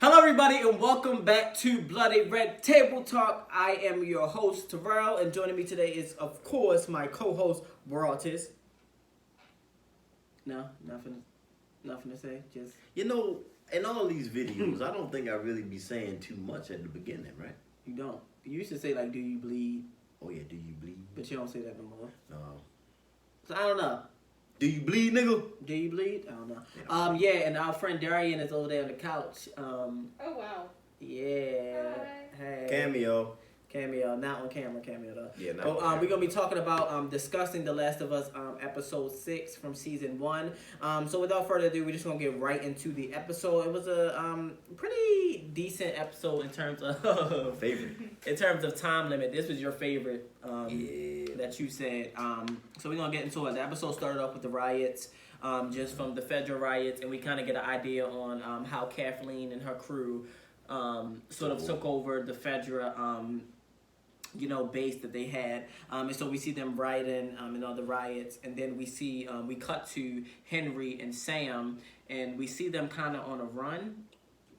Hello, everybody, and welcome back to Bloody Red Table Talk. I am your host, Terrell, and joining me today is, of course, my co-host, Broadus. No, nothing to say. Just in all these videos, I don't think I really be saying too much at the beginning, right? You don't. You used to say like, "Do you bleed?" Oh yeah, do you bleed? But you don't say that no more. No. So I don't know. Do you bleed, nigga? Do you bleed? I don't know. Yeah. And our friend Darian is over there on the couch. Oh wow. Yeah. Hi. Hey. Cameo, not on camera, cameo though. Yeah, not But on camera. we're gonna be talking about discussing The Last of Us episode 6 from season 1. So without further ado, we're just gonna get right into the episode. It was a pretty decent episode in terms of favorite. In terms of time limit. This was your favorite Yeah. that you said. So we're gonna get into it. The episode started off with the riots, just from the federal riots, and we kind of get an idea on how Kathleen and her crew sort of took over the federal base that they had, and so we see them riding in all the riots, and then we see we cut to Henry and Sam, and we see them kind of on a run.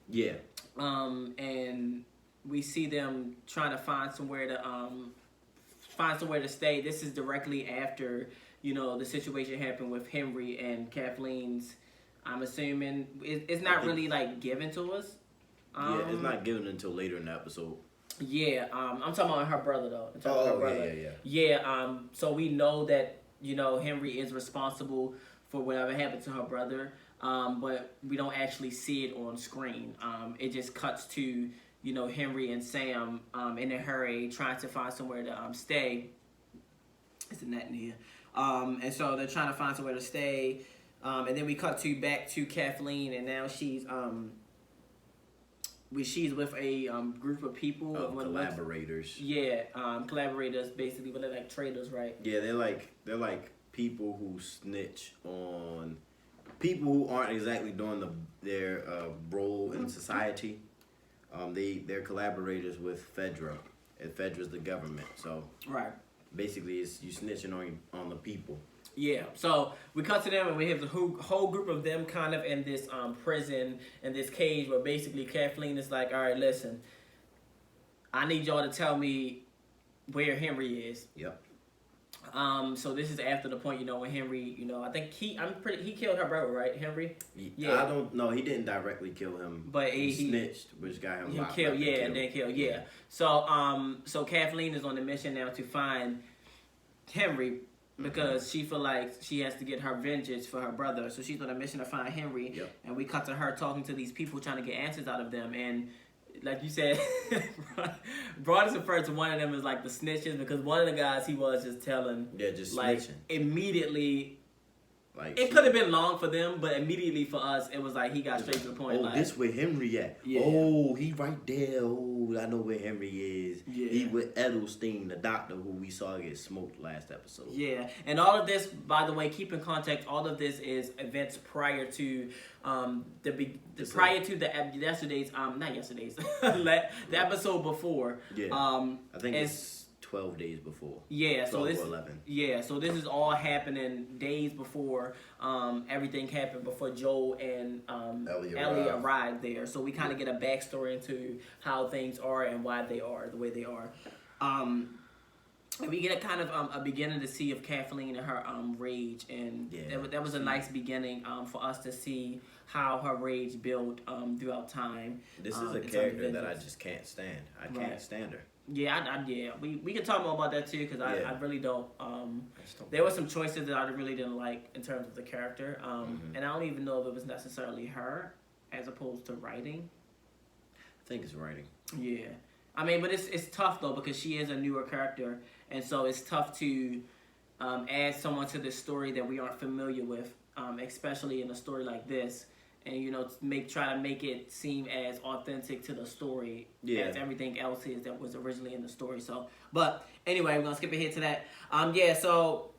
Yeah. And we see them trying to find somewhere to stay. This is directly after the situation happened with Henry and Kathleen's. I'm assuming it's not really like given to us. Yeah, it's not given until later in the episode. Yeah, I'm talking about her brother though. Yeah. So we know that Henry is responsible for whatever happened to her brother, but we don't actually see it on screen. It just cuts to Henry and Sam in a hurry trying to find somewhere to stay. It's a net in here, and so they're trying to find somewhere to stay, and then we cut back to Kathleen, and now she's with a group of people. Collaborators. Collaborators basically, but they're like traitors, right? Yeah, they're like people who snitch on people who aren't exactly doing their role in society. They're collaborators with Fedra, and Fedra's the government. So right. Basically, it's you snitching on the people. Yeah, so we cut to them and we have the whole group of them kind of in this prison, in this cage, where basically Kathleen is like, all right, listen, I need y'all to tell me where Henry is. Yep. So this is after the point, when Henry, I think he killed her brother, right, Henry? Yeah. I don't know. He didn't directly kill him, but he snitched, which got him locked killed. up Yeah, and then killed. Yeah. So Kathleen is on the mission now to find Henry, because she feel like she has to get her vengeance for her brother. So she's on a mission to find Henry. Yep. And we cut to her talking to these people, trying to get answers out of them. And like you said, Broadus referred to one of them as like the snitches, because one of the guys he was just telling. Yeah, just like snitching. Immediately. Like it could have been long for them, but immediately for us, it was like he got straight to the point. Oh, like, this where Henry at? Yeah. Oh, he right there. Oh, I know where Henry is. Yeah. He with Edelstein, the doctor who we saw get smoked last episode. Yeah, and all of this, by the way, keep in context, all of this is events prior to the episode before. Yeah. I think it's 12 days before. Yeah, 12 so this or 11. Yeah, so this is all happening days before everything happened, before Joel and Ellie arrived there. So we kind of get a backstory into how things are and why they are the way they are. And we get a kind of a beginning to see of Kathleen and her rage, and that was a nice beginning for us to see how her rage built throughout time. This is a character that I just can't stand. I can't stand her. Yeah, we can talk more about that too, because I really don't. There were some choices that I really didn't like in terms of the character, and I don't even know if it was necessarily her as opposed to writing. I think it's writing. Yeah, I mean, but it's tough though, because she is a newer character, and so it's tough to add someone to this story that we aren't familiar with, especially in a story like this. And try to make it seem as authentic to the story as everything else is that was originally in the story. So, but anyway, we're gonna skip ahead to that. So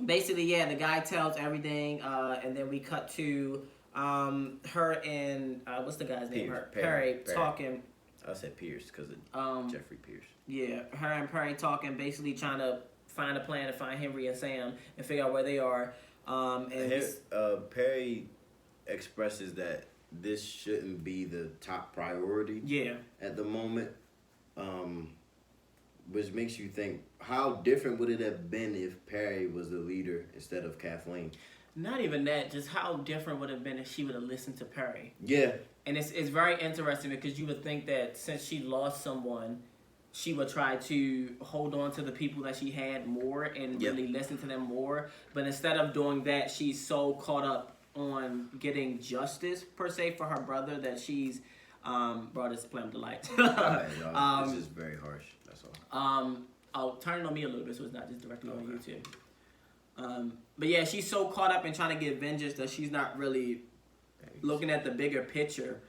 basically, the guy tells everything, and then we cut to her and what's the guy's name? Perry talking. I said Pierce because of Jeffrey Pierce. Yeah, her and Perry talking, basically trying to find a plan to find Henry and Sam and figure out where they are. Perry expresses that this shouldn't be the top priority. Yeah. At the moment, which makes you think, how different would it have been if Perry was the leader instead of Kathleen? Not even that, just how different would it have been if she would have listened to Perry. Yeah. And it's very interesting because you would think that since she lost someone, she would try to hold on to the people that she had more and really listen to them more. But instead of doing that, she's so caught up on getting justice, per se, for her brother that she's... Broadus slammed the lights. This is very harsh. That's all. I'll turn it on me a little bit so it's not just directly on YouTube. But yeah, she's so caught up in trying to get vengeance that she's not really looking at the bigger picture,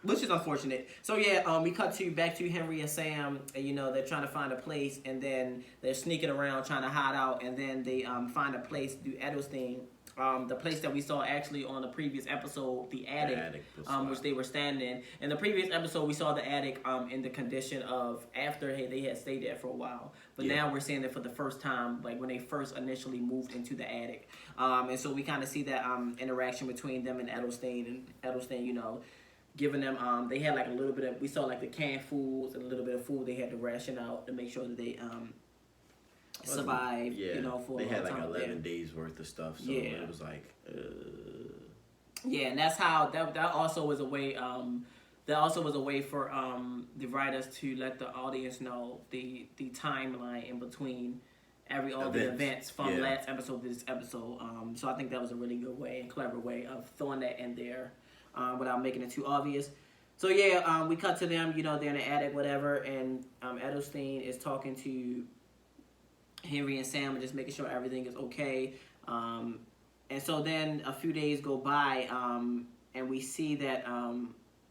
which is unfortunate. So yeah, we cut back to Henry and Sam, and you know, they're trying to find a place, and then they're sneaking around trying to hide out, and then they find a place through Edelstein. The place that we saw actually on the previous episode, the attic which they were standing in. In the previous episode, we saw the attic in the condition of after they had stayed there for a while. But now we're seeing it for the first time, like when they first initially moved into the attic. And so we kind of see that interaction between them and Edelstein, you know, giving them, they had like a little bit of, we saw like the canned foods and a little bit of food they had to ration out to make sure that they survive, you know, for they had like time 11 days worth of stuff, so it was like yeah, and that's how that also was a way for the writers to let the audience know the timeline in between the events from last episode to this episode. So I think that was a really good way and clever way of throwing that in there without making it too obvious. So yeah, we cut to them, you know, they're in the attic, whatever, and Edelstein is talking to Henry and Sam and just making sure everything is okay. And so then a few days go by, and we see that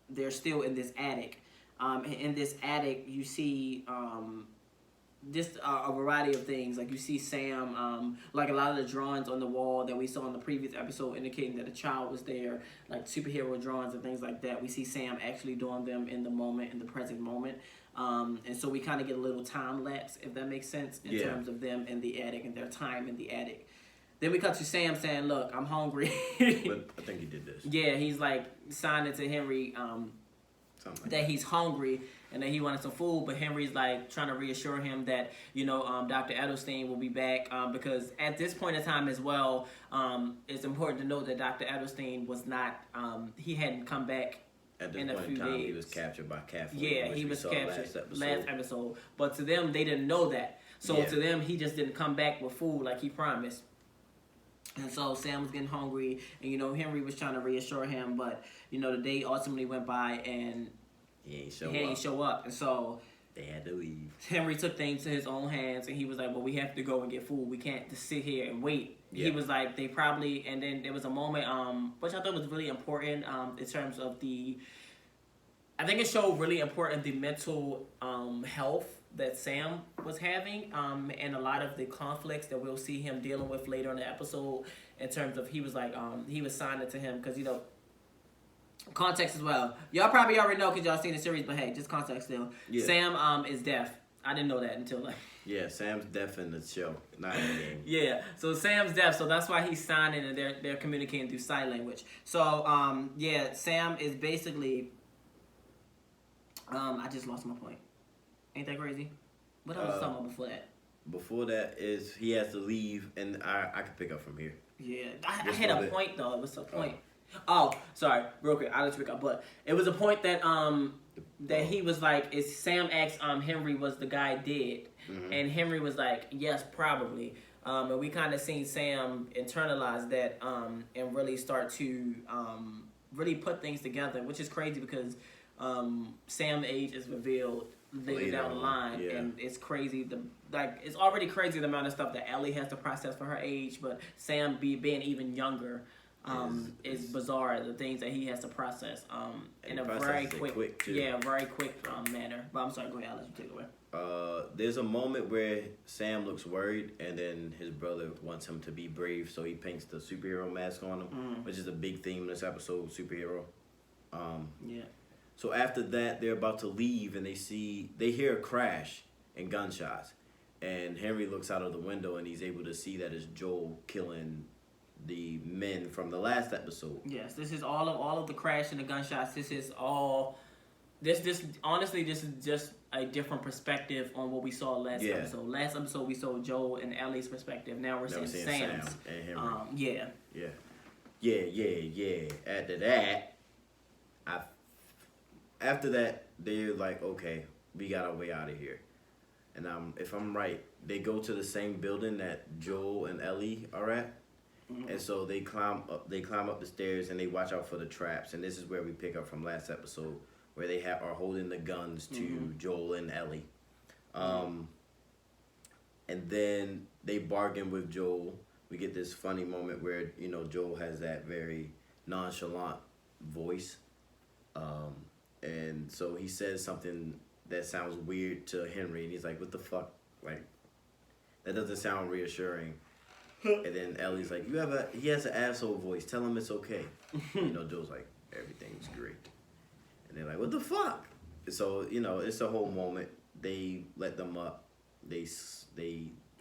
they're still in this attic. In this attic, you see just a variety of things. Like you see Sam, like a lot of the drawings on the wall that we saw in the previous episode indicating that a child was there, like superhero drawings and things like that. We see Sam actually doing them in the present moment. And so we kind of get a little time lapse, if that makes sense, in terms of them in the attic and their time in the attic. Then we cut to Sam saying, look, I'm hungry. But I think he did this. Yeah, he's like signing to Henry that he's hungry and that he wanted some food, but Henry's like trying to reassure him that, you know, Dr. Edelstein will be back because at this point in time as well, it's important to note that Dr. Edelstein was not, he hadn't come back at this in a point few in time, days. He was captured by Kathleen. Yeah, he was captured last episode. But to them, they didn't know that. So to them, he just didn't come back with food like he promised. And so Sam was getting hungry, and, you know, Henry was trying to reassure him, but, you know, the day ultimately went by, and he ain't show up. And so they had to leave. Henry took things to his own hands, and he was like, well, we have to go and get food. We can't just sit here and wait. Yeah. He was like, they probably, and then there was a moment, which I thought was really important in terms of I think it showed really important the mental health that Sam was having and a lot of the conflicts that we'll see him dealing with later in the episode in terms of he was like, he was signing to him because, you know, context as well. Y'all probably already know because y'all seen the series, but hey, just context still. Yeah. Sam is deaf. I didn't know that until like... Yeah, Sam's deaf in the show, not in the game. Yeah, so Sam's deaf, so that's why he's signing and they're communicating through sign language. So, yeah, Sam is basically... I just lost my point. Ain't that crazy? What else was talking about before that? Before that is he has to leave, and I can pick up from here. Yeah, I had a point though. It was a point. Oh, sorry, real quick. I'll let you pick up, but it was a point that that he was like, is Sam asked Henry was the guy dead, and Henry was like, yes, probably. And we kind of seen Sam internalize that and really start to really put things together, which is crazy because Sam's age is revealed later down the line, and it's crazy. It's already crazy the amount of stuff that Ellie has to process for her age, but Sam being even younger is bizarre. The things that he has to process in a very quick manner. But I'm sorry, go ahead. I'll let you take it away. There's a moment where Sam looks worried, and then his brother wants him to be brave, so he paints the superhero mask on him, which is a big theme in this episode, superhero. So after that, they're about to leave, and they hear a crash and gunshots. And Henry looks out of the window, and he's able to see that it's Joel killing the men from the last episode. Yes, this is all of the crash and the gunshots. This is all. This honestly, this is just a different perspective on what we saw last episode. Last episode we saw Joel and Ellie's perspective. Now we're seeing Sam's. Sam and Henry. Yeah. After that, they're like, okay, we got our way out of here. And if I'm right, they go to the same building that Joel and Ellie are at. Mm-hmm. And so they climb up the stairs and they watch out for the traps. And this is where we pick up from last episode, where they are holding the guns to Joel and Ellie. And then they bargain with Joel. We get this funny moment where, Joel has that very nonchalant voice. And so he says something that sounds weird to Henry, and he's like, what the fuck? Like, that doesn't sound reassuring. And then Ellie's like, he has an asshole voice. Tell him it's okay. Joel's like, everything's great. And they're like, what the fuck? So, it's a whole moment. They let them up. They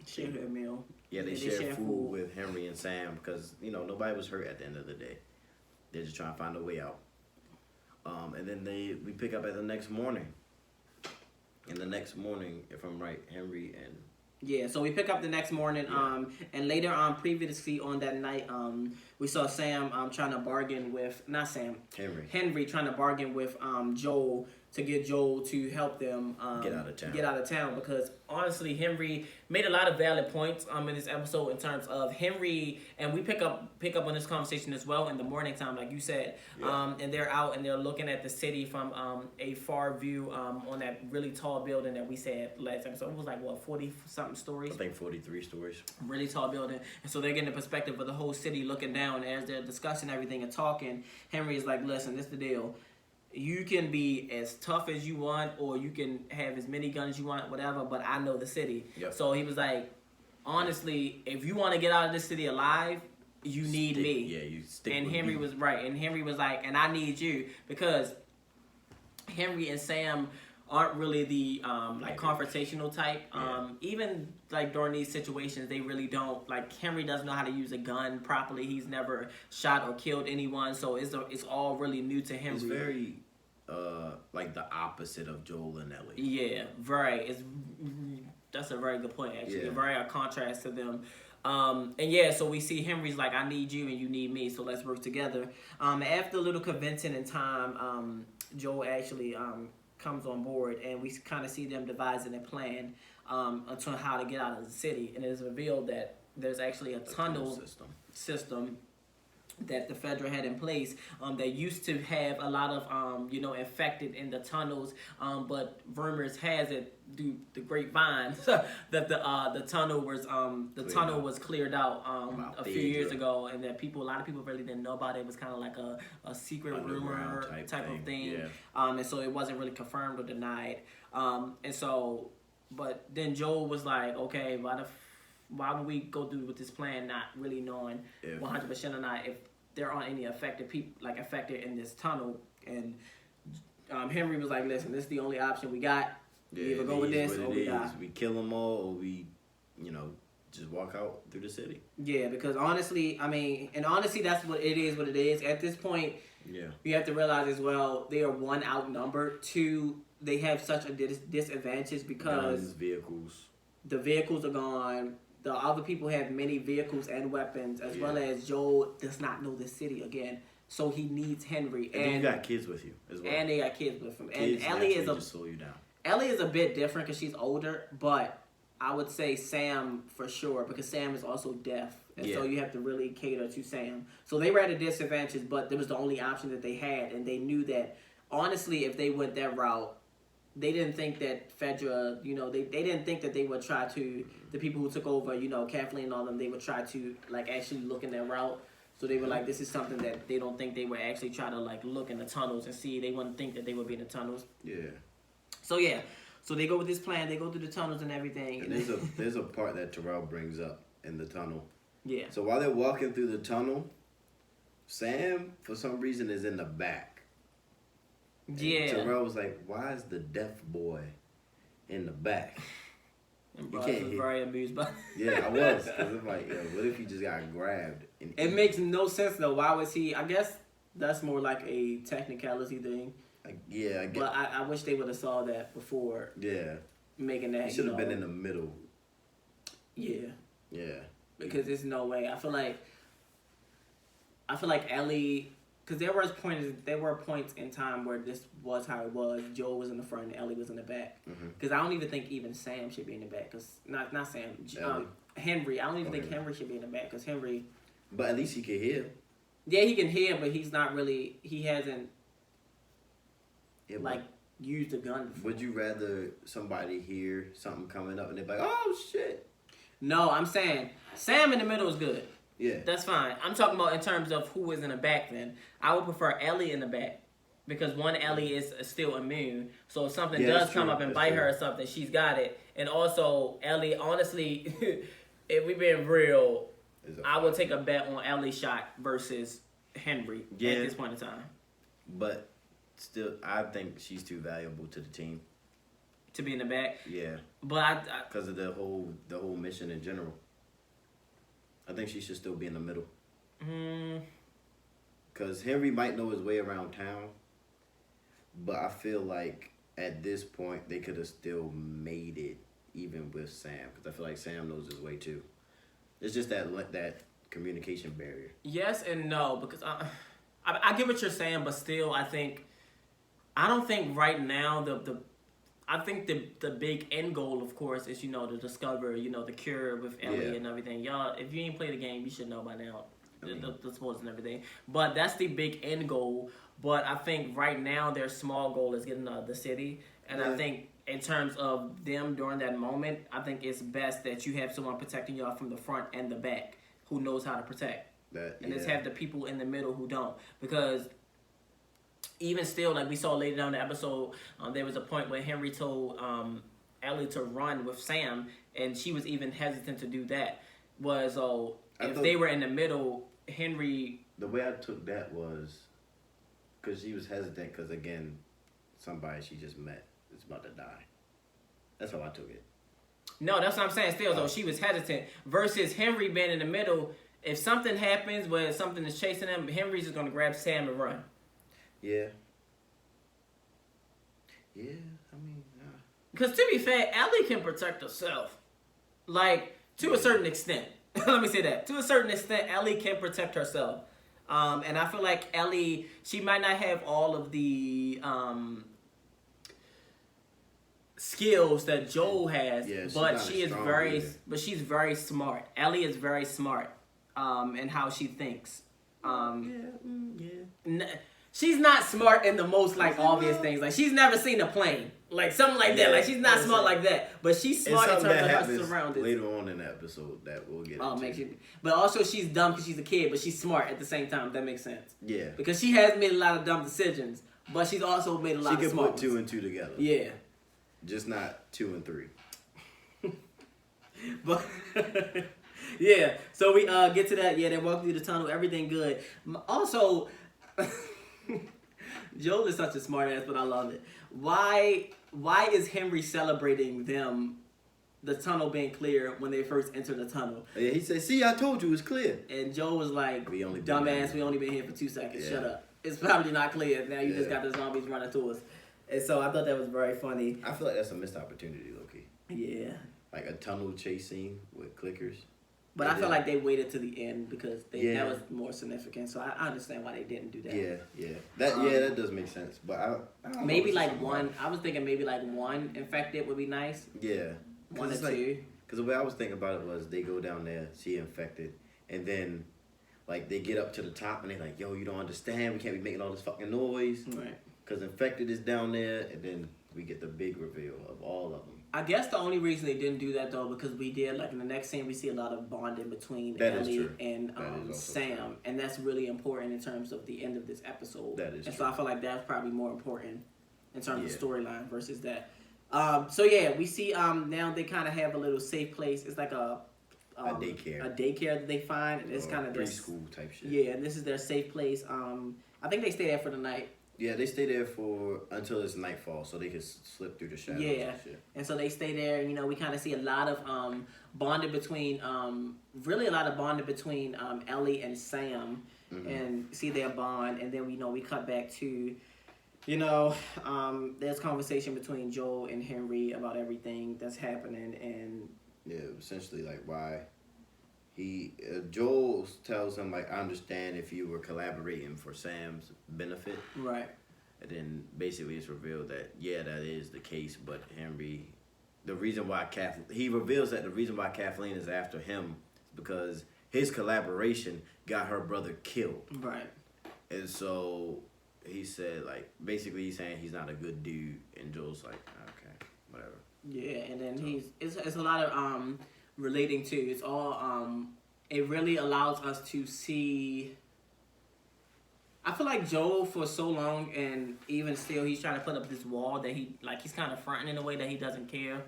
share their meal. Yeah, they share food with Henry and Sam because, nobody was hurt at the end of the day. They're just trying to find a way out. And then we pick up at the next morning. And the next morning, if I'm right, Henry and... Yeah, so we pick up the next morning, and later on, previously on that night, we saw Sam trying to bargain with, not Sam, Henry trying to bargain with Joel to get Joel to help them get out of town because honestly, Henry made a lot of valid points in this episode in terms of Henry, and we pick up on this conversation as well in the morning time, like you said, and they're out and they're looking at the city from a far view on that really tall building that we said last episode. It was like, what, 40-something stories? I think 43 stories. Really tall building. And so they're getting the perspective of the whole city looking down. As they're discussing everything and talking, Henry is like, listen, this is the deal. You can be as tough as you want, or you can have as many guns as you want, whatever, but I know the city. Yep. So he was like, honestly, if you want to get out of this city alive, you need me. Yeah, you stick and with Henry me. was right. And Henry was like, and I need you, because Henry and Sam aren't really the confrontational type. Even like during these situations, they really don't. Like, Henry doesn't know how to use a gun properly. He's never shot or killed anyone, so it's all really new to Henry. It's very like the opposite of Joel and Ellie. Yeah, that's a very good point, actually. Yeah. Very a contrast to them. So we see Henry's like, I need you and you need me, so let's work together. After a little convincing in time, Joel actually comes on board, and we kind of see them devising a plan on how to get out of the city. And it is revealed that there's actually a tunnel system that the Federal had in place that used to have a lot of infected in the tunnels, but rumors has it through the grapevine that the tunnel was cleared out a few years ago, and that a lot of people really didn't know about it. It was kind of like a secret rumor type of thing, and so it wasn't really confirmed or denied. But then Joel was like, okay, why would we go through with this plan, not really knowing 100% or not if there aren't any affected people affected in this tunnel? And Henry was like, listen, this is the only option we got. We either go with this or we die. We kill them all, or we, just walk out through the city. Yeah, because honestly, that's what it is. What it is at this point. Yeah, we have to realize as well, they are one outnumbered. Two, they have such a disadvantage because the vehicles are gone. The other people have many vehicles and weapons, as well as Joel does not know the city again. So he needs Henry. And you got kids with you as well. And they got kids with him. Kids and Ellie just slow you down. Ellie is a bit different because she's older, but I would say Sam for sure, because Sam is also deaf. And so you have to really cater to Sam. So they were at a disadvantage, but it was the only option that they had. And they knew that, honestly, if they went that route, they didn't think that Fedra, they didn't think that they would try to, the people who took over, Kathleen and all them, they would try to, actually look in that route. So they were like, this is something that they don't think they would actually try to, look in the tunnels and see. They wouldn't think that they would be in the tunnels. Yeah. So they go with this plan. They go through the tunnels and everything. And there's a part that Terrell brings up in the tunnel. Yeah. So while they're walking through the tunnel, Sam, for some reason, is in the back. Yeah. And Terrell was like, why is the deaf boy in the back? And Broadus was very amused by it. Yeah, I was. Because it's like, what if he just got grabbed It makes no sense though. Why was he? I guess that's more like a technicality thing. I get. But I wish they would have saw that before. Yeah. Making that. He should have been in the middle. Yeah. Yeah. Because there's no way. I feel like Ellie, because there were points in time where this was how it was. Joel was in the front and Ellie was in the back. Because I don't even think even Sam should be in the back. Cause not Sam. Henry. I don't even think Henry should be in the back because Henry. But at least he can hear. Yeah, he can hear, but he's not really. He hasn't used a gun before. Would you rather somebody hear something coming up and they're like, "Oh shit"? No, I'm saying Sam in the middle is good. Yeah, that's fine. I'm talking about in terms of who is in the back. Then I would prefer Ellie in the back because Ellie is still immune. So if something does come up and bite her or something, she's got it. And also Ellie, honestly, if we being real, I would take a bet on Ellie shot versus Henry at this point in time. But still, I think she's too valuable to the team to be in the back. Yeah, but because of the whole mission in general. I think she should still be in the middle. Because Henry might know his way around town, but I feel like at this point they could have still made it even with Sam. Because I feel like Sam knows his way too. It's just that communication barrier. Yes and no, because I get what you're saying, but still I don't think right now I think the big end goal, of course, is, to discover, the cure with Ellie and everything. Y'all, if you ain't played the game, you should know by now. The sports and everything. But that's the big end goal. But I think right now their small goal is getting the city. And I think in terms of them during that moment, I think it's best that you have someone protecting y'all from the front and the back who knows how to protect. And just have the people in the middle who don't. Because even still, like we saw later down the episode, there was a point where Henry told Ellie to run with Sam, and she was even hesitant to do that. If they were in the middle, Henry... The way I took that was because she was hesitant because, again, somebody she just met is about to die. That's how I took it. No, that's what I'm saying. Still, though, she was hesitant. Versus Henry being in the middle, if something happens where something is chasing him, Henry's just going to grab Sam and run. Yeah. Yeah, I mean... Because to be fair, Ellie can protect herself. Like, to a certain extent. Let me say that. To a certain extent, Ellie can protect herself. And I feel like Ellie, she might not have all of the skills that Joel has, but she's very smart. Ellie is very smart in how she thinks. She's not smart in the most obvious things. Like she's never seen a plane, like something like that. Like she's not smart like that, but she's smart in terms of her surroundings. Later on in the episode, that we'll get. But also she's dumb because she's a kid, but she's smart at the same time. If that makes sense. Yeah. Because she has made a lot of dumb decisions, but she's also made a lot of smart ones. She can put 2 and 2 together. Yeah. Just not 2 and 3. But yeah, so we get to that. Yeah, they walk through the tunnel. Everything good. Also. Joel is such a smart ass, but I love it. Why is Henry celebrating the tunnel being clear when they first enter the tunnel? Yeah, he said, "See, I told you it's clear." And Joel was like, "Dumbass, we only been here for 2 seconds. Shut up. It's probably not clear. Now you just got the zombies running to us." And so I thought that was very funny. I feel like that's a missed opportunity, low-key. Yeah. Like a tunnel chase scene with clickers. But I feel like they waited to the end because that was more significant. So I understand why they didn't do that. Yeah. That does make sense. But I don't maybe know one. I was thinking maybe one infected would be nice. Yeah. 1 or 2. Because the way I was thinking about it was they go down there, see infected, and then they get up to the top and they're like, "Yo, you don't understand. We can't be making all this fucking noise." Right. Because infected is down there, and then we get the big reveal of all of them. I guess the only reason they didn't do that, though, because we did, in the next scene, we see a lot of bonding between Ellie and Sam. True. And that's really important in terms of the end of this episode. That is true. So I feel like that's probably more important in terms of storyline versus that. We see now they kind of have a little safe place. It's like a daycare. A daycare that they find. And it's kind of preschool type shit. Yeah, and this is their safe place. I think they stay there for the night. Yeah, they stay there until it's nightfall, so they can slip through the shadows. Yeah, and shit. and so they stay there. You know, we kind of see a lot of bonding between, really a lot of bonding between Ellie and Sam, and see their bond. And then we cut back to, there's conversation between Joel and Henry about everything that's happening, and yeah, essentially like why Joel tells him like, I understand if you were collaborating for Sam's benefit. right. And then basically it's revealed that, yeah, that is the case, but Henry, he reveals that the reason why Kathleen is after him is because his collaboration got her brother killed. Right. And so he said, like, basically he's saying he's not a good dude, and Joel's like, okay, whatever. Yeah, and then it's a lot of relating to, it's all it really allows us to see. I feel like Joel for so long, and even still, he's trying to put up this wall that he's kind of fronting in a way that he doesn't care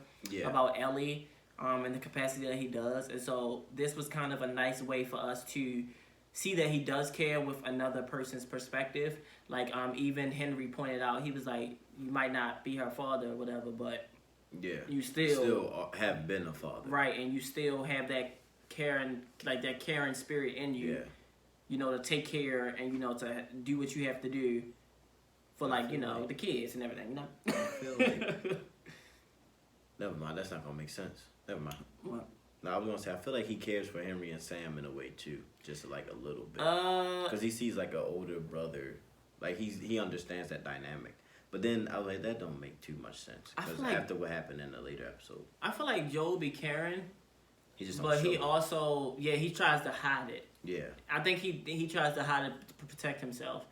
about Ellie, in the capacity that he does. And so this was kind of a nice way for us to see that he does care with another person's perspective. Like even Henry pointed out, he was like, you might not be her father or whatever, but you still have been a father, right? And you still have that caring, like that caring spirit in you. Yeah. To take care and, to do what you have to do for, the kids and everything, I feel like... Never mind, that's not going to make sense. Never mind. What? No, I was going to say, I feel like he cares for Henry and Sam in a way, too. Just, like, a little bit. Because he sees, like, an older brother. Like, he understands that dynamic. But then, I was like, that don't make too much sense. Because after what happened in the later episode. I feel like Joel be caring. But he also, he tries to hide it. Yeah. I think he tries to hide it to protect himself.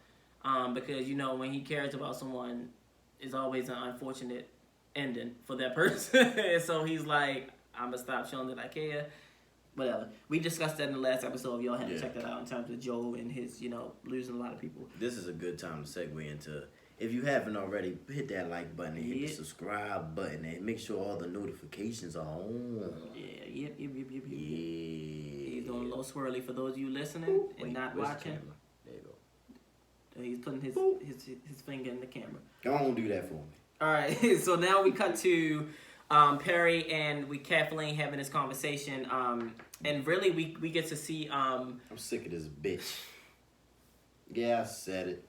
Because, when he cares about someone, it's always an unfortunate ending for that person. So he's like, I'm going to stop showing that I care. Whatever. We discussed that in the last episode. Y'all had to check that out in terms of Joel and his, losing a lot of people. This is a good time to segue into... If you haven't already, hit that like button and hit the subscribe button and make sure all the notifications are on. Yeah, yep. Yeah. He's doing a little swirly for those of you listening and not watching. The there you go. He's putting his finger in the camera. Go on, do that for me. All right, so now we cut to Perry and Kathleen having this conversation. And really, we get to see... I'm sick of this bitch. Yeah, I said it.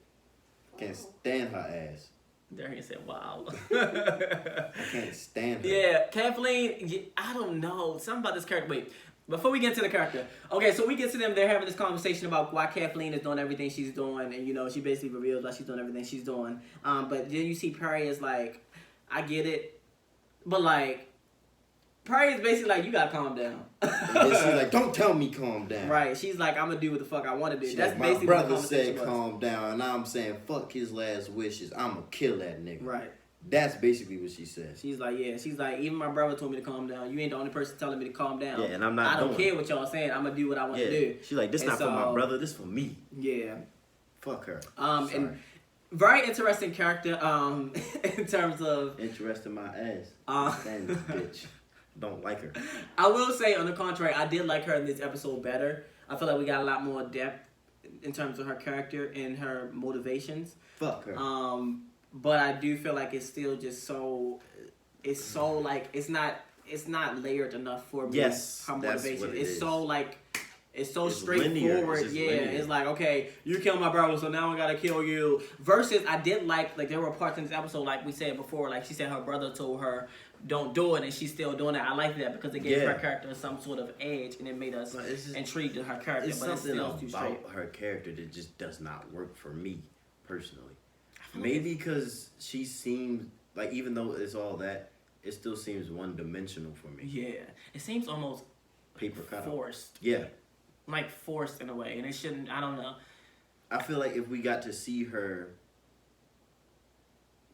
Can't stand her ass. Darian said, wow. I can't stand her. Yeah, Kathleen, I don't know. Something about this character. Wait, before we get to the character. Okay, so we get to them. They're having this conversation about why Kathleen is doing everything she's doing. And, she basically reveals why she's doing everything she's doing. But then you see Perry is like, I get it. But, like, Perry is basically like, you gotta calm down. And she's like, don't tell me calm down. Right. She's like, I'm gonna do what the fuck I want to do. She's That's like, basically my brother what the said was. calm down, and I'm saying fuck his last wishes. I'm gonna kill that nigga. Right. That's basically what she said. She's like, even my brother told me to calm down. You ain't the only person telling me to calm down. Yeah, and I'm not. I don't care what y'all saying. I'm gonna do what I want to do. She's like, this not for my brother. This for me. Yeah. Fuck her. And very interesting character. In terms of interesting my ass. Damn this bitch. Don't like her. I will say, on the contrary, I did like her in this episode better. I feel like we got a lot more depth in terms of her character and her motivations. Fuck her. But I do feel like it's still just so. It's so like it's not layered enough for me. Yes, her motivation. That's what it's is. so like. It's so it's straightforward. It's yeah, linear. It's like, okay, you killed my brother, so now I gotta kill you. Versus, I did like there were parts in this episode, like we said before, like she said her brother told her, don't do it, and she's still doing it. I like that because it gave her character some sort of edge, and it made us intrigued in her character. It's but something it's still about her character that just does not work for me, personally. Maybe because she seems, like, even though it's all that, it still seems one-dimensional for me. Yeah. It seems almost paper cut forced. Yeah. Like forced in a way, and it shouldn't. I don't know. I feel like if we got to see her,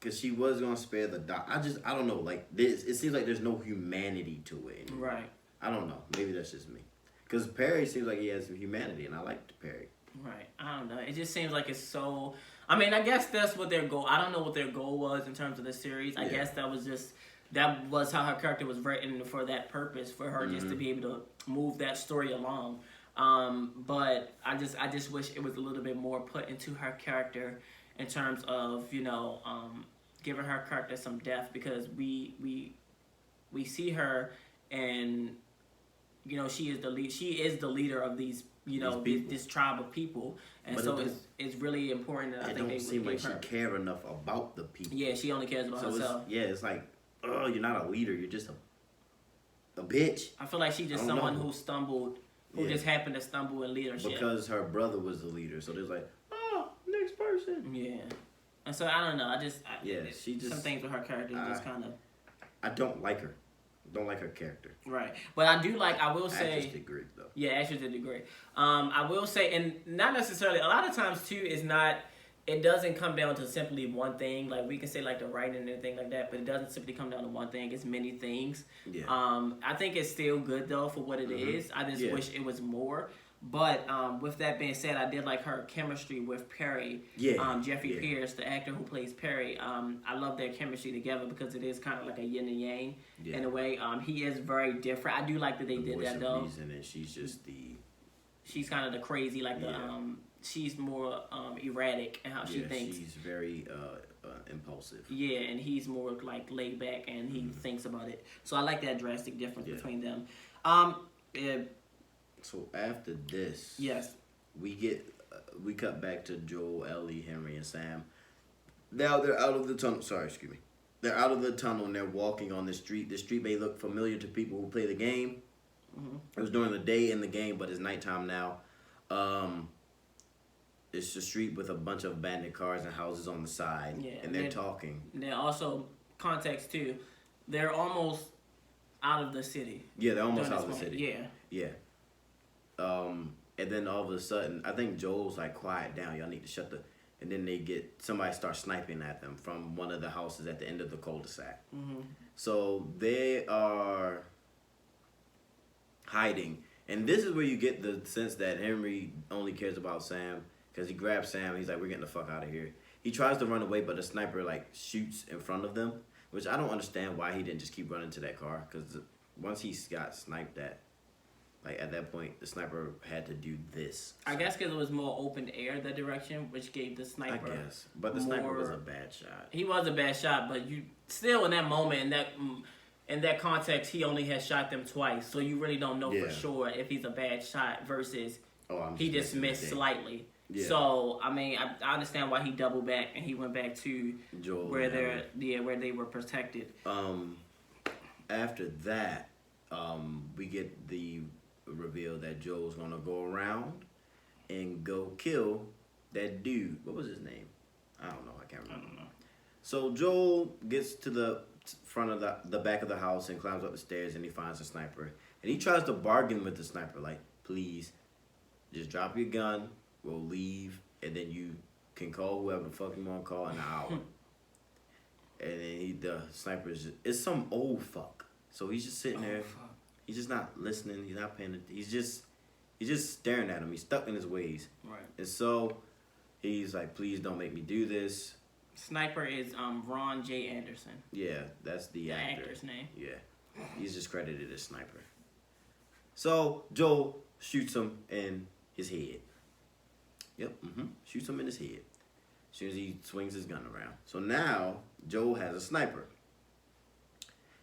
because she was gonna spare the doc. I don't know. Like this, it seems like there's no humanity to it anymore. Right. I don't know. Maybe that's just me. Because Perry seems like he has some humanity, and I liked Perry. Right. I don't know. It just seems like it's so. I mean, I guess that's what their goal. I don't know what their goal was in terms of the series. I guess that was how her character was written for that purpose, for her just to be able to move that story along. But I just wish it was a little bit more put into her character in terms of giving her character some depth, because we see her, and she is the leader of these this tribe of people, and But so it's really important that I think don't seem like she care enough about the people. Yeah, she only cares about herself. It's like, oh, you're not a leader, you're just a bitch. I feel like she's just someone who stumbled, who just happened to stumble in leadership. Because her brother was the leader, so there's like, oh, next person. Yeah. And so I don't know. She just some things with her character just kind of. I don't like her. Don't like her character. Right, but I do like. I will say. Actress did great though. Yeah, actress did great. I will say, and not necessarily. A lot of times too, is not. It doesn't come down to simply one thing. Like, we can say like the writing and everything like that, but it doesn't simply come down to one thing. It's many things. Yeah. I think it's still good though for what it is. I just wish it was more. But with that being said, I did like her chemistry with Perry. Jeffrey Pierce, the actor who plays Perry. I love their chemistry together because it is kind of like a yin and yang in a way. He is very different. I do like that they did that though. Reason, and she's just she's kind of the crazy, like she's more erratic in how she thinks. She's very impulsive. Yeah, and he's more like laid back, and he thinks about it. So I like that drastic difference between them. So after this, we cut back to Joel, Ellie, Henry, and Sam. Now they're out of the tunnel. Sorry, excuse me. They're out of the tunnel and they're walking on the street. The street may look familiar to people who play the game. It was during the day in the game, but it's nighttime now. It's a street with a bunch of abandoned cars and houses on the side, and they're talking. They're also, context too, they're almost out of the city. Yeah, they're almost out of the city. Yeah. And then all of a sudden, I think Joel's like, quiet down, y'all need to shut the... And then somebody starts sniping at them from one of the houses at the end of the cul-de-sac. So they are hiding. And this is where you get the sense that Henry only cares about Sam, because he grabs Sam, he's like, we're getting the fuck out of here. He tries to run away, but the sniper like shoots in front of them, which I don't understand why he didn't just keep running to that car, because once he got sniped at, like at that point, the sniper had to do this. I guess because it was more open air that direction, which gave the sniper. I guess, but the sniper was a bad shot. He was a bad shot, but you still in that moment, in that context, he only has shot them twice, so you really don't know for sure if he's a bad shot versus he just missed slightly. Yeah. So I mean, I understand why he doubled back and he went back to Joel where they were protected. After that, we get the reveal that Joel's gonna go around and go kill that dude. What was his name? I don't know. I can't remember. I don't know. So Joel gets to the front of the back of the house and climbs up the stairs and he finds a sniper. And he tries to bargain with the sniper, like, please, just drop your gun, we'll leave, and then you can call whoever the fuck you want to call in an hour. And then the sniper it's some old fuck. So he's just sitting there. Fuck. He's just not listening. He's not paying attention. He's just staring at him. He's stuck in his ways. Right. And so he's like, please don't make me do this. Sniper is Ron J. Anderson. Yeah, that's the actor's name. Yeah. He's just credited as Sniper. So Joel shoots him in his head. Yep, shoots him in his head. As soon as he swings his gun around. So now Joel has a sniper.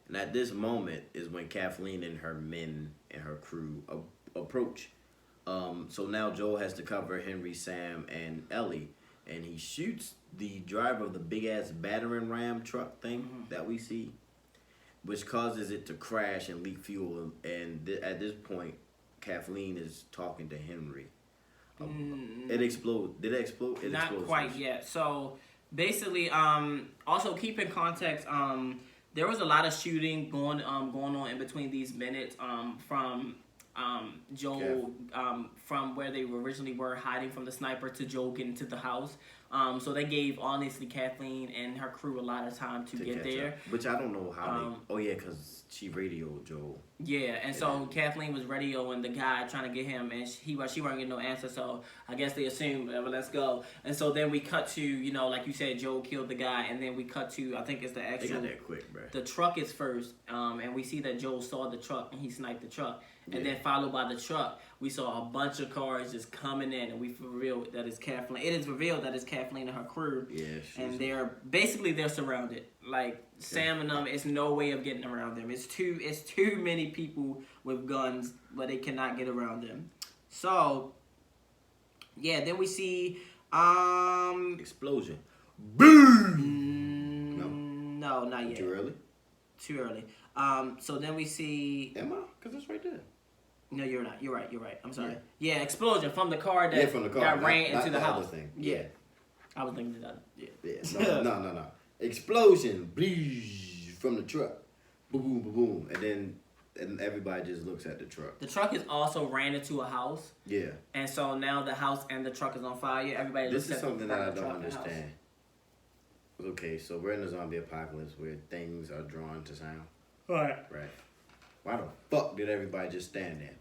And at this moment is when Kathleen and her men and her crew approach. So now Joel has to cover Henry, Sam, and Ellie. And he shoots the driver of the big-ass battering ram truck thing that we see, which causes it to crash and leak fuel. And at this point, Kathleen is talking to Henry. It explodes. Did it explode? It Not explodes quite first. yet. So basically, also keep in context, there was a lot of shooting going on in between these minutes from Joel from where they originally were hiding from the sniper to Joel getting to the house. So they gave, honestly, Kathleen and her crew a lot of time to get there. Which I don't know how they... Oh, yeah, because she radioed Joel. Yeah, and so Kathleen was radioing the guy trying to get him, and she wasn't getting no answer. So I guess they assumed, whatever, let's go. And so then we cut to, like you said, Joel killed the guy, and then we cut to, I think it's the actual. They got that quick, bro. The truck is first, and we see that Joel saw the truck and he sniped the truck, and then followed by the truck, we saw a bunch of cars just coming in, and we revealed that it's Kathleen. It is revealed that it's Kathleen and her crew, and they're surrounded. Like Sam and them, it's no way of getting around them. It's too many people with guns, but they cannot get around them. So yeah, then we see explosion. Boom. No, not yet. Too early. Too early. So then we see. Am I? Because it's right there. No, you're not. You're right. I'm sorry. Yeah, explosion from the car that got ran into the house. Thing. Yeah. I was thinking that. Yeah. No. Explosion. From the truck. Boom, boom, boom. And everybody just looks at the truck. The truck is also ran into a house. Yeah. And so now the house and the truck is on fire. Everybody looks at the truck. This is something that I don't understand. Okay, so we're in a zombie apocalypse where things are drawn to sound. Right. Why the fuck did everybody just stand there?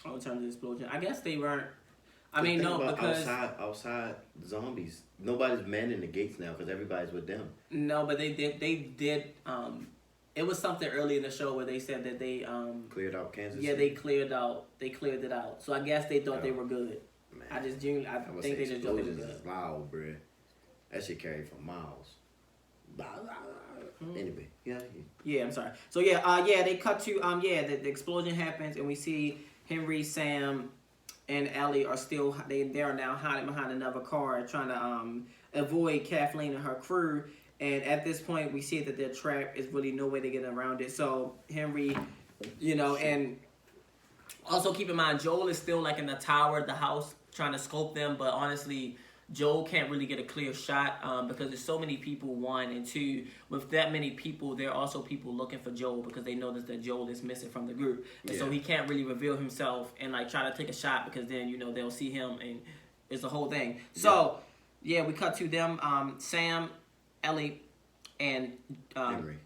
Oh, in terms of the explosion, I guess they weren't. I mean, no, because outside zombies, nobody's manning the gates now because everybody's with them. No, but they did. It was something early in the show where they said that they cleared out Kansas. Yeah, City? they cleared it out. So I guess they thought they were good. Man. I think they just thought they were good. Loud, bruh. That shit carried for miles. Anyway, yeah. I'm sorry. So they cut to the explosion happens and we see Henry, Sam, and Ellie are still they are now hiding behind another car trying to avoid Kathleen and her crew. And at this point, we see that their trap is really no way to get around it. So Henry, and also keep in mind Joel is still like in the tower of the house trying to scope them, but honestly, Joel can't really get a clear shot because there's so many people, one, and two, with that many people, there are also people looking for Joel because they notice that Joel is missing from the group. And so he can't really reveal himself and like try to take a shot because then, they'll see him and it's the whole thing. So, we cut to them, Sam, Ellie, and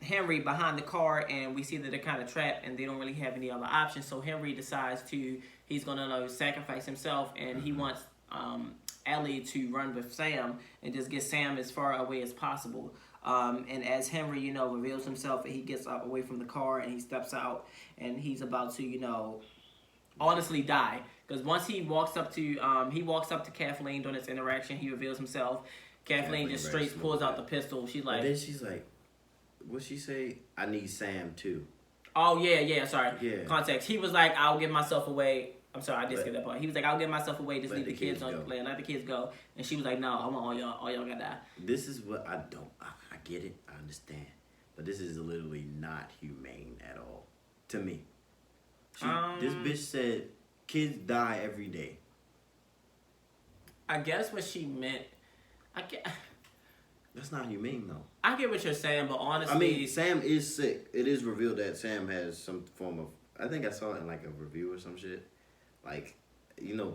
Henry behind the car, and we see that they're kind of trapped and they don't really have any other options. So Henry decides he's going to sacrifice himself and he wants Ellie to run with Sam and just get Sam as far away as possible. And as Henry, reveals himself, he gets up away from the car and he steps out and he's about to, honestly die. Because once he walks up to Kathleen during this interaction, he reveals himself. Kathleen just straight pulls out the pistol. She's like, and then she's like, what'd she say? I need Sam too. Oh yeah, sorry. Yeah. Context. He was like, I'll give myself away. I'm sorry, I did skip that part. He was like, I'll give myself away, just leave the kids on play, let the kids go. And she was like, no, I want all y'all gotta die. This is what I get it, I understand. But this is literally not humane at all. To me. This bitch said kids die every day. I guess what she meant, that's not humane though. I get what you're saying, but honestly, I mean, Sam is sick. It is revealed that Sam has some form of, I think I saw it in like a review or some shit. Like,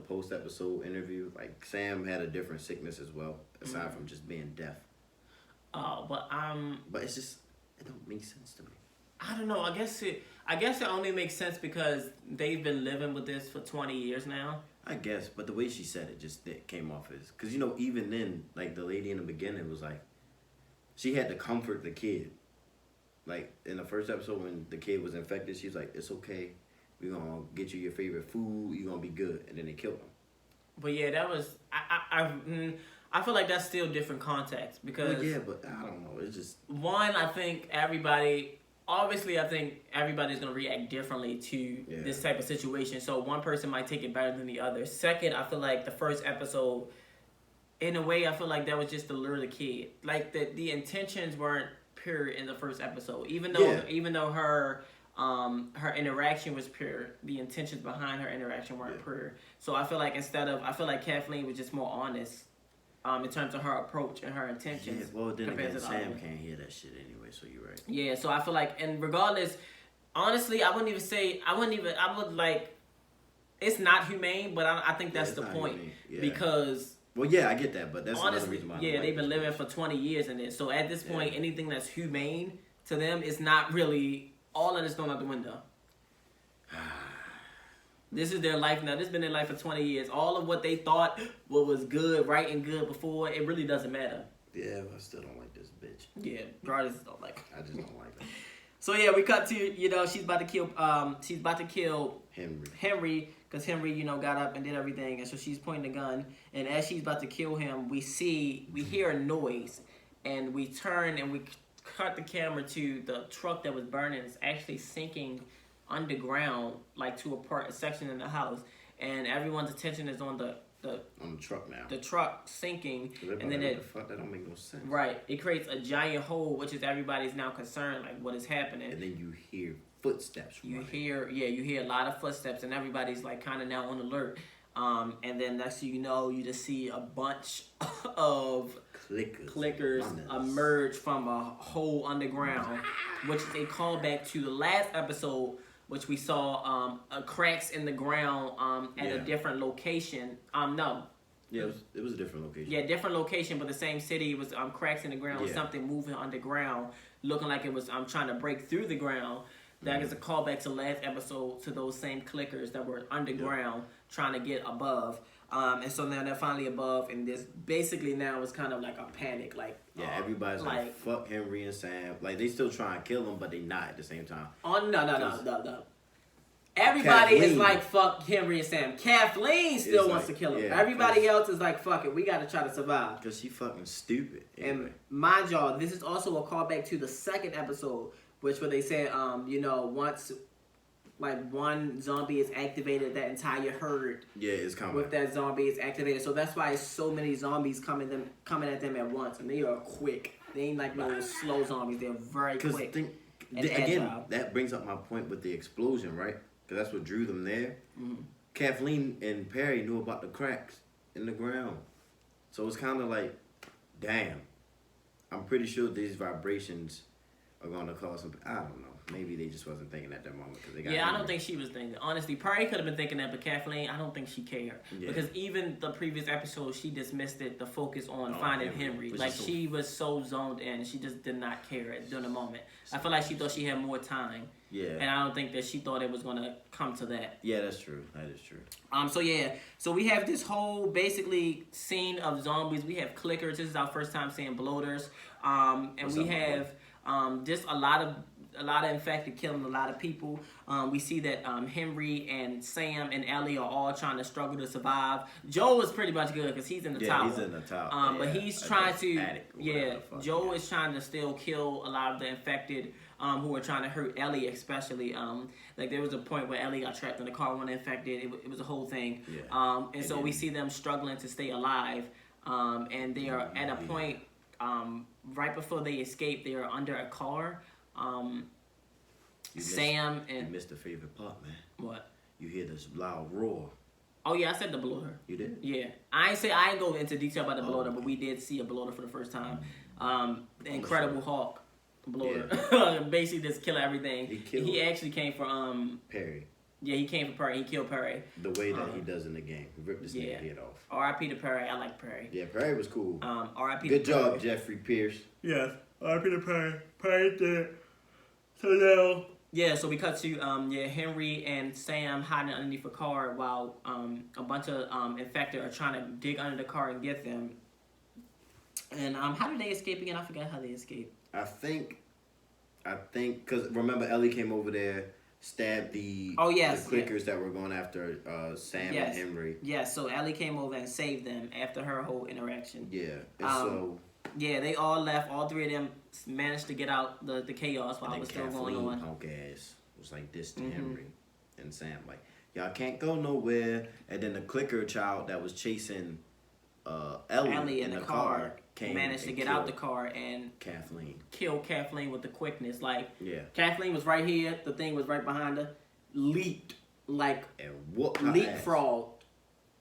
post-episode interview, like Sam had a different sickness as well, aside from just being deaf. Oh, but it's just, it don't make sense to me. I don't know. I guess it only makes sense because they've been living with this for 20 years now. I guess, but the way she said it just came off as, because even then, like the lady in the beginning was like, she had to comfort the kid. Like in the first episode when the kid was infected, she was like, "It's okay. We're gonna get you your favorite food. You're gonna be good." And then they killed him. But yeah, that was I feel like that's still different context because but I don't know. It's just one. I think everybody's gonna react differently to this type of situation. So one person might take it better than the other. Second, I feel like the first episode, in a way, I feel like that was just to lure the kid. Like the intentions weren't pure in the first episode, even though her interaction was pure, the intentions behind her interaction weren't pure. So I feel like Kathleen was just more honest in terms of her approach and her intentions. Yeah, well then again, Sam can't hear that shit anyway, so you're right. Yeah, so I feel like, and regardless, honestly, I would like, it's not humane, but I think that's the point. Because well, yeah, I get that, but that's honestly, another reason why. Yeah, they've been living for 20 years in it. So at this point, anything that's humane to them is not really All of this thrown out the window. This is their life now. This has been their life for 20 years. All of what they thought what was good, right and good before, it really doesn't matter. Yeah, but I still don't like this bitch. Yeah, Broadus don't like her. I just don't like her. So yeah, we cut to, she's about to kill Henry. because Henry, got up and did everything, and so she's pointing the gun, and as she's about to kill him, we hear a noise, and we turn and we cut the camera to the truck that was burning. It's actually sinking underground, like to a section in the house, and everyone's attention is on the truck now. The truck sinking, and then fuck, that don't make no sense. Right, it creates a giant hole, which is everybody's now concerned, like what is happening. And then you hear footsteps. You hear a lot of footsteps, and everybody's like kind of now on alert. And then next thing you know, you just see a bunch of clickers emerge from a hole underground, which is a callback to the last episode, which we saw cracks in the ground at a different location. No. Yeah, it was a different location. Yeah, different location, but the same city. It was cracks in the ground with something moving underground, looking like it was trying to break through the ground. That is a callback to last episode, to those same clickers that were underground trying to get above. And so now they're finally above, and this basically now is kind of like a panic. Everybody's like, fuck Henry and Sam. Like, they still trying to kill them, but they not at the same time. Oh, no. Everybody is like, fuck Henry and Sam. Kathleen still wants to kill him. Yeah, everybody else is like, fuck it, we gotta try to survive. Because she fucking stupid. Anyway. And mind y'all, this is also a callback to the second episode, where they said, once like one zombie is activated, that entire herd is coming. With that zombie is activated. So that's why so many zombies coming at them at once, and they are quick. They ain't like no slow zombies. They're very quick. Again, that brings up my point with the explosion, right? Because that's what drew them there. Mm-hmm. Kathleen and Perry knew about the cracks in the ground, so it's kind of like, damn. I'm pretty sure these vibrations are gonna cause some. I don't know. Maybe they just wasn't thinking at that moment because they got. Yeah, I don't think she was thinking. Honestly, Perry could have been thinking that, but Kathleen, I don't think she cared because even the previous episode, she dismissed it. The focus on finding Henry, like she was so zoned in, she just did not care during the moment. I feel like she thought she had more time. Yeah, and I don't think that she thought it was gonna come to that. Yeah, that's true. That is true. So we have this whole basically scene of zombies. We have clickers. This is our first time seeing bloaters. And we have just a lot of infected killing a lot of people. We see that Henry and Sam and Ellie are all trying to struggle to survive. Joel is pretty much good because he's in the tower. He's in the tower. But he's trying to. Joel is trying to still kill a lot of the infected who are trying to hurt Ellie, especially. Like there was a point where Ellie got trapped in the car when infected. It was a whole thing. Yeah. And so we see them struggling to stay alive. And they are at a point right before they escape. They are under a car. Sam and you missed the favorite part, man. What? You hear this loud roar. Oh yeah, I said the bloater. You did? Yeah, I ain't go into detail about the bloater, but we did see a bloater for the first time. The Incredible Hulk bloater, basically just killing everything. He actually came for Perry. Yeah, he came for Perry. He killed Perry. The way that he does in the game, he ripped his head off. R.I.P. to Perry. I like Perry. Yeah, Perry was cool. R.I.P. Good job, Jeffrey Pierce. Yes, R.I.P. to Perry. Perry did. So now. Yeah, so we cut to Henry and Sam hiding underneath a car while a bunch of infected are trying to dig under the car and get them. And how did they escape again? I forgot how they escaped. I think, because remember Ellie came over there, stabbed the clickers that were going after Sam and Henry. Yes, so Ellie came over and saved them after her whole interaction. Yeah, and yeah, they all left. All three of them managed to get out the chaos while it was still going on. Punk ass was like this to Henry and Sam, like, y'all can't go nowhere. And then the clicker child that was chasing Ellie in the car managed to get out the car and kill Kathleen with the quickness. Like, Kathleen was right here, the thing was right behind her, leaped like leapfrogged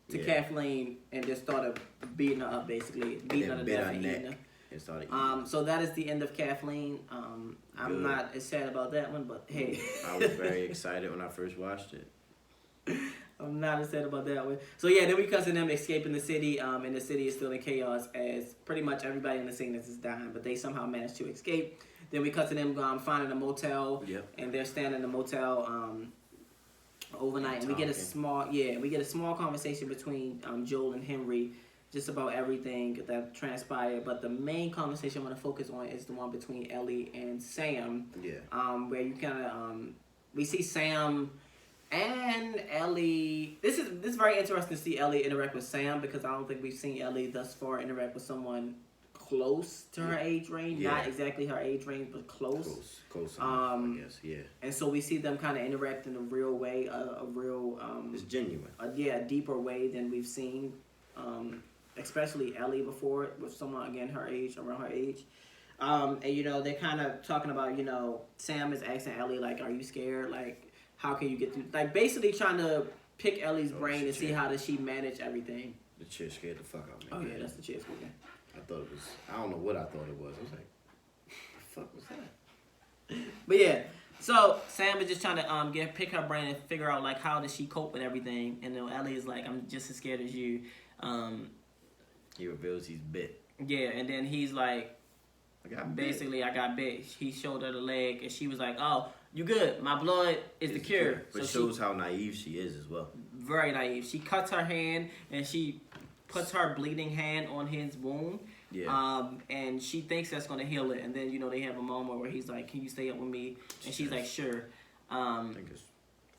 to Kathleen and just started beating her up, basically beating her to death and eating her. So that is the end of Kathleen. I'm not as sad about that one, but hey. I was very excited when I first watched it. I'm not as sad about that one. So yeah, then we cut to them escaping the city, and the city is still in chaos as pretty much everybody in the scene is dying, but they somehow managed to escape. Then we cut to them finding a motel, Yep. and they're staying in the motel overnight. And we get a small conversation between Joel and Henry, just about everything that transpired. But the main conversation I want to focus on is the one between Ellie and Sam. Yeah. Where you kind of we see Sam and Ellie. This is very interesting to see Ellie interact with Sam, because I don't think we've seen Ellie thus far interact with someone close to her age range. Yeah. Not exactly her age range, but close. Close enough, I guess. Yeah. And so we see them kind of interact in a real way, a real It's genuine. a deeper way than we've seen, especially Ellie before, with someone again her age, around her age. And you know, they're kind of talking about, you know, Sam is asking Ellie like, "Are you scared? Like, how can you get through?" Like, basically trying to pick Ellie's brain and see how does she manage everything. The chair scared the fuck out of me. Oh yeah, that's the chair squeaking. I thought it was. I don't know what I thought it was. I was like, "The fuck was that?" But yeah, so Sam is just trying to pick her brain and figure out like how does she cope with everything. And then Ellie is like, "I'm just as scared as you." He reveals he's bit. Yeah, and then he's like, I got basically, I got bit. He showed her the leg, and she was like, "Oh, you good? My blood is the cure." But So shows how naive she is as well. very naive. She cuts her hand, and she puts her bleeding hand on his wound. Yeah. And she thinks that's gonna heal it. And then, you know, they have a moment where he's like, "Can you stay up with me?" And she's like, "Sure." I think it's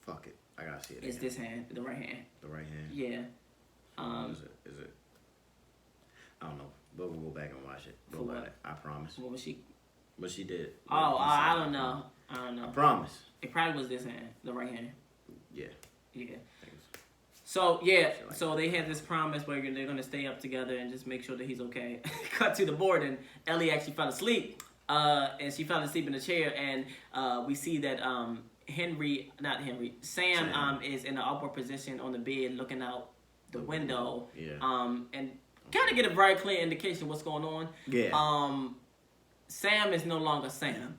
fuck it. I gotta see it. It's again. this hand, the right hand. The right hand. Yeah. Is it? I don't know, but we'll go back and watch it. For Go what? about it. I promise. What was she? But she did. Oh, I don't know. I don't know. I promise. It probably was this hand, the right hand. Yeah. Yeah. Thanks. So yeah, so they had this promise where they're gonna stay up together and just make sure that he's okay. Cut to the board, and Ellie actually fell asleep. And she fell asleep in the chair, and we see that Sam is in an upward position on the bed, looking out the window. Yeah. And kind of get a very clear indication what's going on. Yeah. Sam is no longer Sam.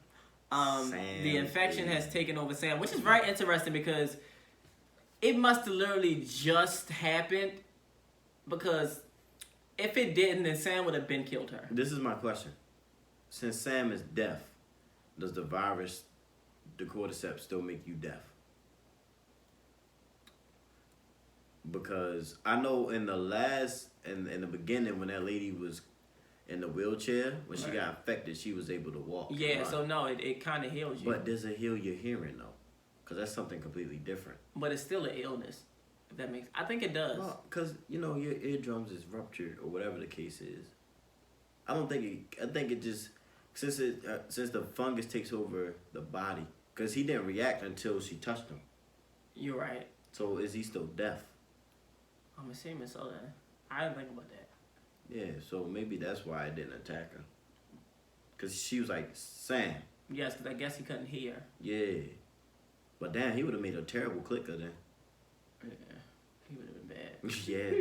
The infection has taken over Sam, which is very interesting because it must have literally just happened, because if it didn't, then Sam would have been killed her. This is my question. Since Sam is deaf, does the virus, the cordyceps, still make you deaf? Because I know in the beginning when that lady was in the wheelchair, when she got infected, she was able to walk. Yeah, so no, it kind of heals you. But does it heal your hearing though? Because that's something completely different. But it's still an illness, if that makes... I think it does. Well, because, you know, your eardrums is ruptured or whatever the case is. I think it just... Since the fungus takes over the body, because he didn't react until she touched him. You're right. So is he still deaf? I'm assuming so then. I didn't think about that. Yeah, so maybe that's why it didn't attack her. Because she was like, Sam. Yes, because I guess he couldn't hear. Yeah. But damn, he would have made a terrible clicker then. Yeah, he would have been bad. Yeah.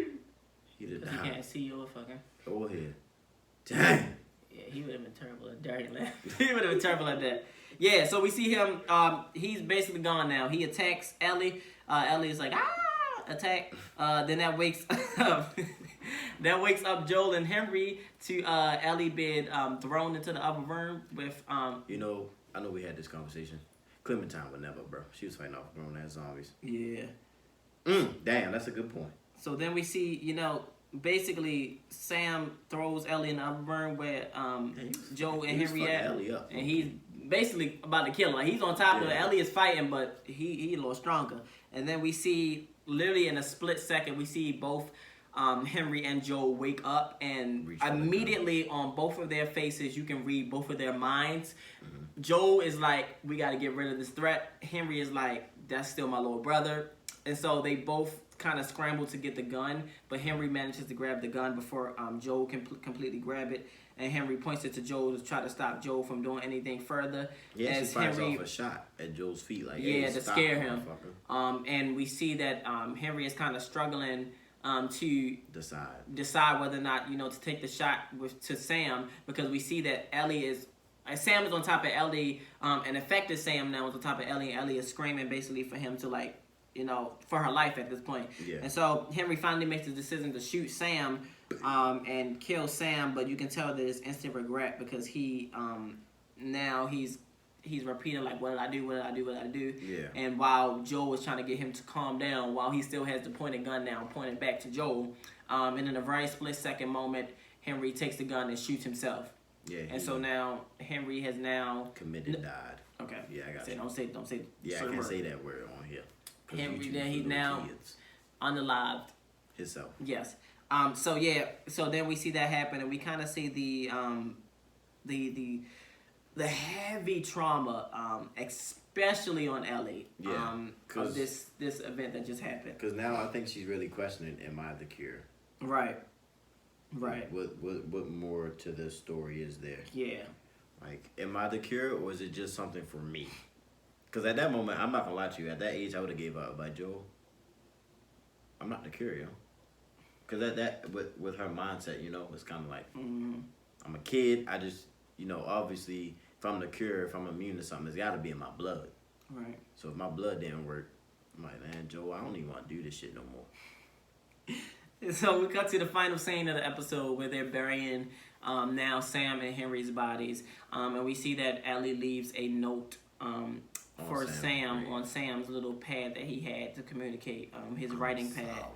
He'd have Because he died. can't see you or fucking... Go ahead. Dang. Yeah, he would have been terrible at dirty laugh. He would have been terrible at that. Yeah, so we see him, he's basically gone now. He attacks Ellie. Ellie is like, attack. Then that wakes up Joel and Henry to Ellie being thrown into the upper room with... You know, I know we had this conversation. Clementine would never, bro. She was fighting off grown-ass zombies. Yeah. Damn, that's a good point. So then we see, you know... Basically, Sam throws Ellie in the upper room where Joe and Henry at, Ellie up. and he's basically about to kill her. He's on top of her. Ellie is fighting, but he a little stronger. And then we see, literally in a split second, we see both Henry and Joe wake up, and immediately on both of their faces, you can read both of their minds. Mm-hmm. Joe is like, we got to get rid of this threat. Henry is like, that's still my little brother. And so they both kind of scramble to get the gun, but Henry manages to grab the gun before Joel can completely grab it, and Henry points it to Joel to try to stop Joel from doing anything further. Yeah, as she fires off a shot at Joel's feet, like to scare him. And we see that Henry is kind of struggling to decide whether or not to take the shot to Sam, because we see that Sam is on top of Ellie, and affected Sam now is on top of Ellie, and Ellie is screaming basically for him to for her life at this point. Yeah. And so Henry finally makes the decision to shoot Sam and kill Sam, but you can tell that it's instant regret because he now he's repeating like, what did I do? What did I do? What did I do? Yeah. And while Joel was trying to get him to calm down, while he still has the pointed gun now pointed back to Joel, and in a very split second moment, Henry takes the gun and shoots himself. Yeah. And so now Henry has now died. Okay. Yeah, I got you. Don't say. Yeah, I can't say that word on here. Henry, then he's now unalived. Himself. Yes. So then we see that happen, and we kind of see the heavy trauma, especially on Ellie. Yeah. Of this event that just happened. Because now I think she's really questioning, am I the cure? Right. What more to this story is there? Yeah. Like, am I the cure, or is it just something for me? Because at that moment, I'm not gonna lie to you. At that age, I would have gave up by Joel. I'm not the cure, yo. Because at that, with her mindset, you know, it's kind of like, I'm a kid. I just, you know, obviously, if I'm the cure, if I'm immune to something, it's got to be in my blood. Right. So if my blood didn't work, I'm like, man, Joel, I don't even want to do this shit no more. So we cut to the final scene of the episode where they're burying now Sam and Henry's bodies, and we see that Ellie leaves a note for Sam on Sam's little pad that he had to communicate, his writing pad,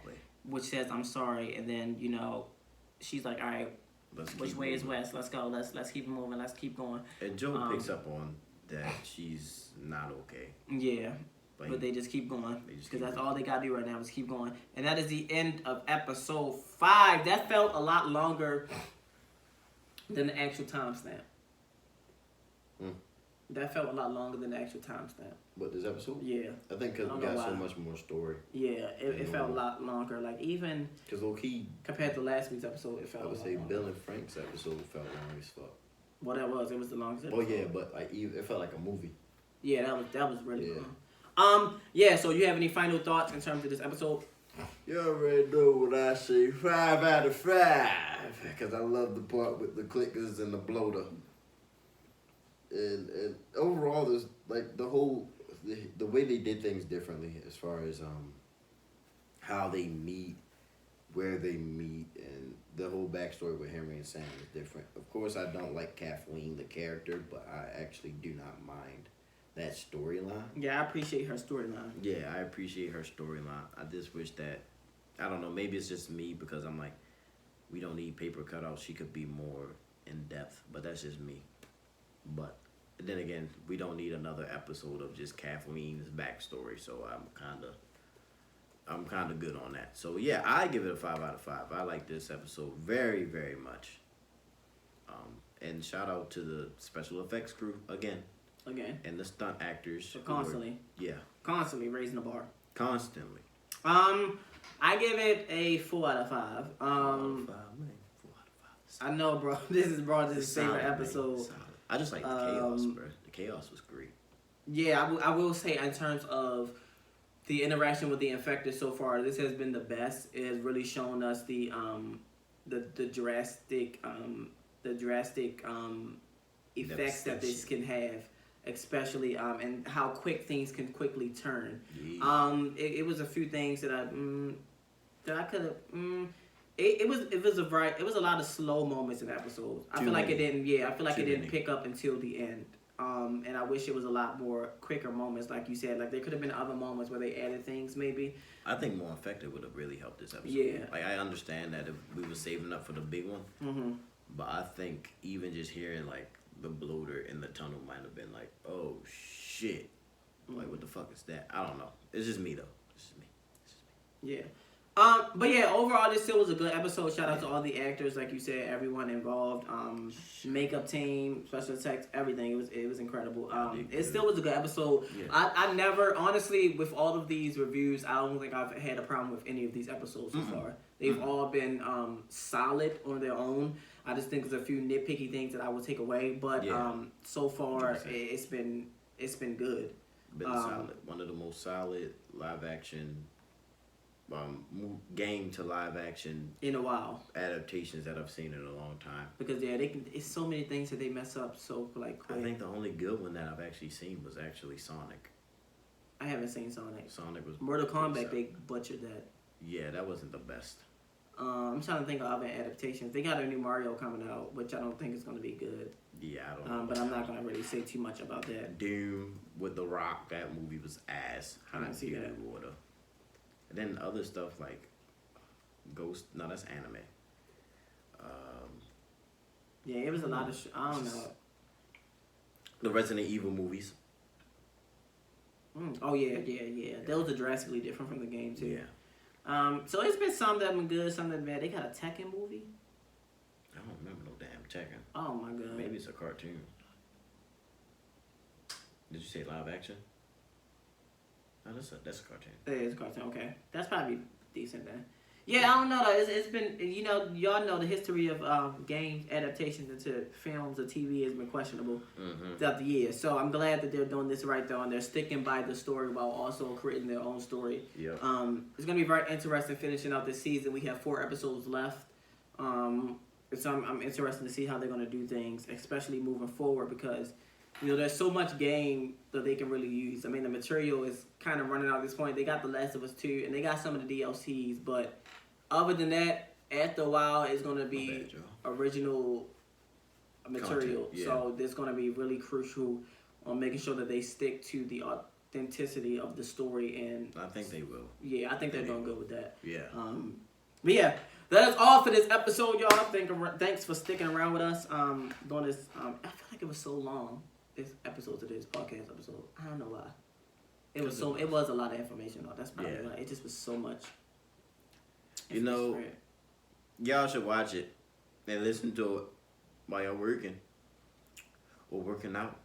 which says "I'm sorry," and then you know she's like, "All right, which way is west? Let's go. Let's keep moving. Let's keep going." And Joel picks up on that she's not okay. Yeah. But they just keep going because that's all they gotta do right now is keep going, and that is the end of episode 5. That felt a lot longer than the actual timestamp. That felt a lot longer than the actual timestamp. What, this episode? Yeah. I think because we got so much more story. Yeah, it felt a lot longer. Like even because low-key compared to last week's episode, it felt. I would say Bill and Frank's episode felt long as fuck. Well, it was the longest episode. Oh yeah, but like it felt like a movie. Yeah, that was really cool. So you have any final thoughts in terms of this episode? You already know what I say. 5 out of 5. Because I love the part with the clickers and the bloater. And overall, there's like the way they did things differently as far as how they meet, where they meet, and the whole backstory with Henry and Sam is different. Of course, I don't like Kathleen, the character, but I actually do not mind that storyline. Yeah, I appreciate her storyline. Yeah, I appreciate her storyline. I just wish that, I don't know, maybe it's just me because I'm like, we don't need paper cutouts. She could be more in depth, but that's just me. But then again, we don't need another episode of just Kathleen's backstory, so I'm kind of good on that. So yeah, I give it a 5 out of 5. I like this episode very, very much. And shout out to the special effects crew again. And the stunt actors. So constantly. Constantly raising the bar. Constantly. I give it a 4 out of 5. 4 out of 5. I know, bro. This is Broadus' favorite episode. I just like the chaos, bro. The chaos was great. Yeah, I will say in terms of the interaction with the infected so far, this has been the best. It has really shown us the drastic effects that this can have, especially and how quick things can quickly turn. Yeah. It was a few things that I could have. It was a lot of slow moments in episodes. I feel like it didn't pick up until the end. And I wish it was a lot more quicker moments, like you said. Like there could have been other moments where they added things, maybe. I think more effective would have really helped this episode. Yeah. Like I understand that if we were saving up for the big one, but I think even just hearing like the bloater in the tunnel might have been like, oh shit, like what the fuck is that? I don't know. It's just me though. It's just me. Yeah. But yeah, overall, this still was a good episode. Shout out to all the actors, like you said, everyone involved, makeup team, special effects, everything. It was incredible. It still was a good episode. Yeah. I never, honestly, with all of these reviews, I don't think I've had a problem with any of these episodes so far. They've all been solid on their own. I just think there's a few nitpicky things that I will take away, but so far it's been good. Been solid. One of the most solid live action. Game to live action in a while adaptations that I've seen in a long time. Because it's so many things that they mess up so like quick. I think the only good one that I've actually seen was actually Sonic. I haven't seen Sonic. Sonic was Mortal Kombat. They butchered that. Yeah, that wasn't the best. I'm trying to think of other adaptations. They got a new Mario coming out, which I don't think is going to be good. Yeah, I don't know. But I'm not gonna really say too much about that. Doom with The Rock, that movie was ass. I didn't see that. Water. And then other stuff like Ghost. No, that's anime. Yeah, it was a lot of. I don't know. The Resident Evil movies. Oh yeah. Those are drastically different from the game too. Yeah. So it's been some that have been good, some that have been bad. They got a Tekken movie. I don't remember no damn Tekken. Oh my god. Maybe it's a cartoon. Did you say live action? No, that's a cartoon. Yeah, it's a cartoon. Okay, that's probably decent then. Yeah, I don't know though. It's been, you know, y'all know the history of games adaptations into films or TV has been questionable throughout the years. So I'm glad that they're doing this right though, and they're sticking by the story while also creating their own story. Yep. It's gonna be very interesting finishing out this season. We have 4 episodes left. So I'm interested to see how they're gonna do things, especially moving forward because, you know, there's so much game that they can really use. I mean, the material is kind of running out at this point. They got The Last of Us 2, and they got some of the DLCs, but other than that, after a while, it's going to be original material. Content, yeah. So there's going to be really crucial on making sure that they stick to the authenticity of the story. And I think they will. Yeah, I think they're doing good with that. Yeah. But yeah, that is all for this episode, y'all. Thanks for sticking around with us. Doing this. I feel like it was so long. This episode to this podcast episode. I don't know why. It was a lot of information though. That's probably why. It just was so much. You know, y'all should watch it and listen to it while y'all working or working out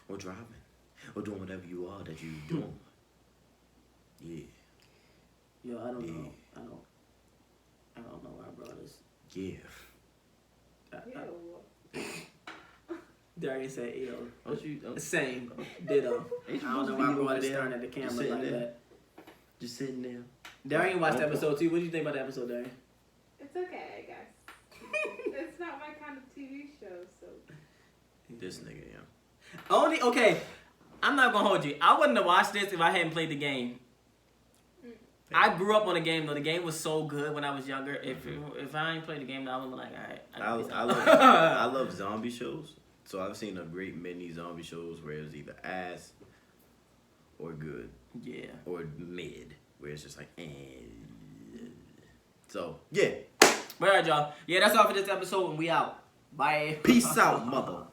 or driving or doing whatever you are that you doing. Yeah. Yo, I don't know. I don't know why I brought this. Yeah. Darius said, "Ew." Oh. Same. Ditto. I don't know why I brought it staring at the camera like there. that. Just sitting there. Darian watched episode 2. What do you think about the episode, Darian? It's okay, I guess. It's not my kind of TV show, so. This nigga, yeah. Okay, I'm not gonna hold you. I wouldn't have watched this if I hadn't played the game. I grew up on the game though. The game was so good when I was younger. If I ain't played the game, I would be like, all right. I love zombie shows. So I've seen a great many zombie shows where it's either ass or good. Yeah. Or mid, where it's just like, So, yeah. All right, y'all. Yeah, that's all for this episode, and we out. Bye. Peace out, mother.